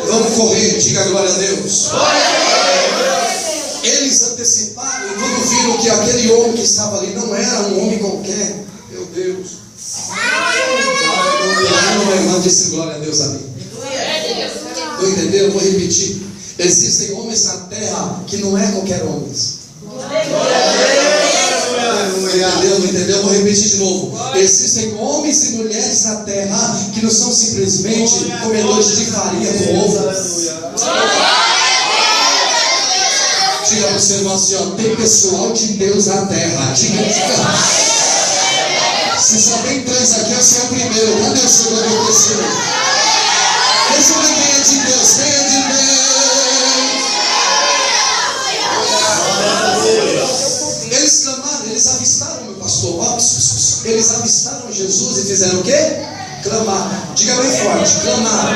Vamos correr, diga glória a Deus. Eles anteciparam e quando viram que aquele homem que estava ali não era um homem qualquer, meu Deus. Uma irmã disse glória a Deus a mim. Não entendeu? Eu vou repetir. Existem homens na terra que não é qualquer homem. Entendeu? Não entendeu? Eu vou repetir de novo. Existem homens e mulheres na terra que não são simplesmente comedores de farinha com ovo. Diga para o seu irmão assim, ó, tem pessoal de Deus na terra. Diga. Se só tem 3 aqui, eu sou o primeiro. Cadê o segundo e o terceiro? Deixa eu ver quem é de Deus. Quem é de Deus? Eles clamaram, eles avistaram, meu pastor. Eles avistaram Jesus e fizeram o quê? Clamar. Diga bem forte, clamar.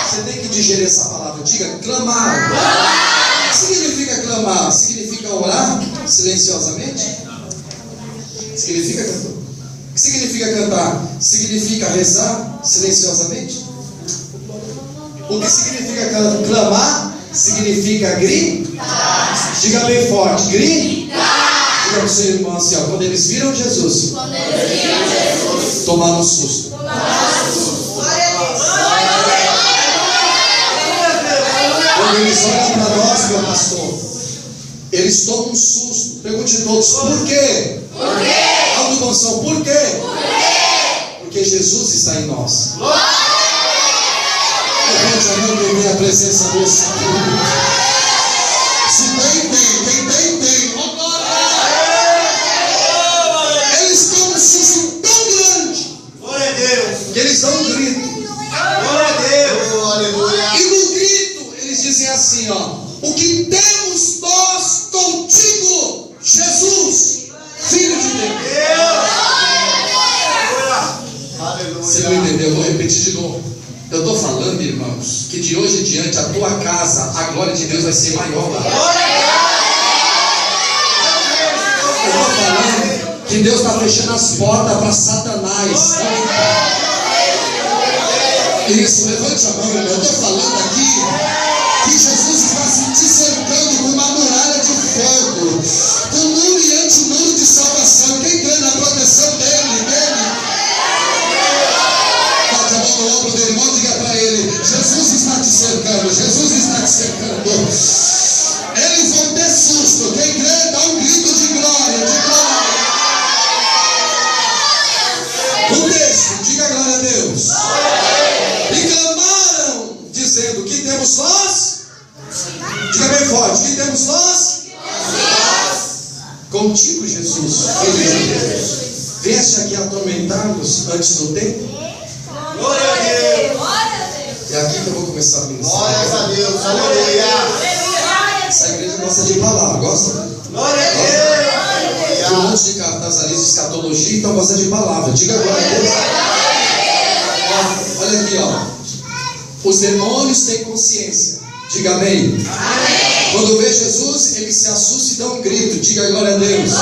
Você tem que digerir essa palavra. Diga, clamar. O que significa clamar? Significa orar silenciosamente? Significa cantar. O que significa cantar? Significa rezar silenciosamente? O que significa clamar? Significa gritar. Diga bem forte, gritar. Diga para o seu irmão assim, ó, quando eles viram Jesus, tomaram um susto. Quando eles olham para nós, meu pastor, eles tomam um susto. Pergunte todos, por quê? Por quê? Autoconção, por quê? Por quê? Porque Jesus está em nós. Levante a mão que tem a presença do Espírito. Se tem, tem. Quem tem. Eles tomam um susto tão grande que eles dão um grito. Glória a Deus. Aleluia. E no grito eles dizem assim, ó: o que temos nós contigo, Jesus, Filho de Deus. Você não entendeu? Eu vou repetir de novo. Eu estou falando, irmãos, que de hoje em diante a tua casa, a glória de Deus vai ser maior lá. Eu estou falando que Deus está fechando as portas para Satanás. Isso, levante a mão, irmão. Eu estou falando aqui que Jesus está te cercando com uma muralha de fogo, com muro e anti-muro de salvação. Quem crê na proteção dele? Bate a mão no ombro do irmão, diga para ele: Jesus está te cercando, Jesus está te cercando. Eles vão ter susto. Quem crê, dá um grito de glória, de glória. O texto, diga glória a Deus. E clamaram, dizendo: que temos nós? Diga bem forte: que temos nós? Contigo, Jesus, Filho de Deus. Vieste aqui atormentar-nos antes do tempo? Glória a Deus. É aqui que eu vou começar a ministrar. Glória a Deus. Aleluia. Essa igreja gosta de palavra, gosta? Glória a Deus. Tem um monte de cartaz ali de escatologia, então gosta de palavra. Diga glória a Deus. Olha aqui, ó. Os demônios têm consciência. Diga amém. Amém. Quando vê Jesus, ele se assusta e dá um grito. Diga glória a Deus.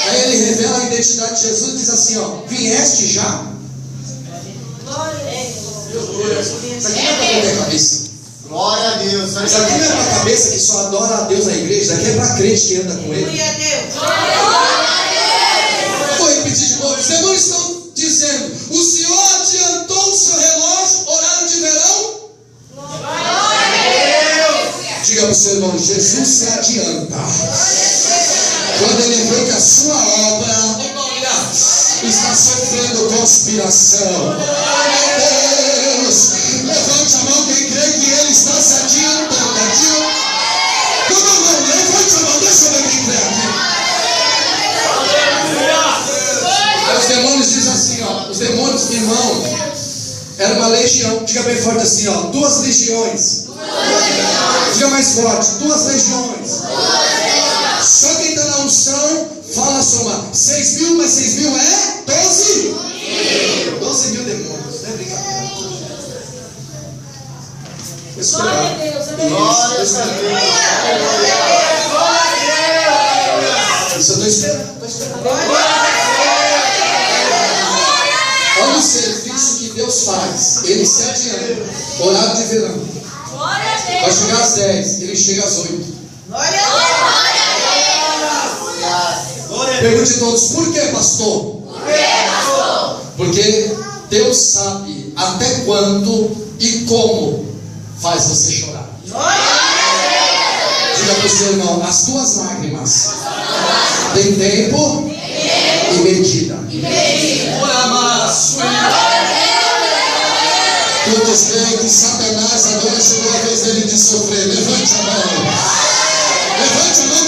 Aí ele revela a identidade de Jesus e diz assim, ó: vieste já? Isso aqui não é para minha cabeça. Glória a Deus. Isso aqui não é para a cabeça que só adora a Deus na igreja. Isso aqui é para crente que anda com ele. Vou repetir de novo. Os demônios estão dizendo: o Senhor adiantou o seu relógio, horário de verão? Diga para o seu irmão: Jesus se adianta. Quando ele vê que a sua obra está sofrendo conspiração. Deus, levante a mão quem crê que ele está se adiantando. Não, levante a mão, deixa eu ver quem crê aqui. Aí os demônios dizem assim, ó. Os demônios, irmão, era uma legião. Diga bem forte assim, ó: 2 legiões. Diga mais forte: 2 legiões. Só quem está na unção, fala a soma: 6.000, mas 6.000 é 12? 12 mil demônios, não é brincadeira. Glória a Deus, Glória a Deus. Isso eu estou esperando. Olha o serviço que Deus faz. Ele se adianta. Horário de verão. Glória a Deus. Vai chegar às 10, ele chega às 8. Glória a Deus. Pergunte a todos, por que, pastor? Por que, pastor? Porque Deus sabe até quando e como faz você chorar. Diga para o seu irmão, as tuas lágrimas têm tempo e medida. Todos creem que Satanás agora chegou a vez dele de sofrer. Levante a mão. Levante a mão.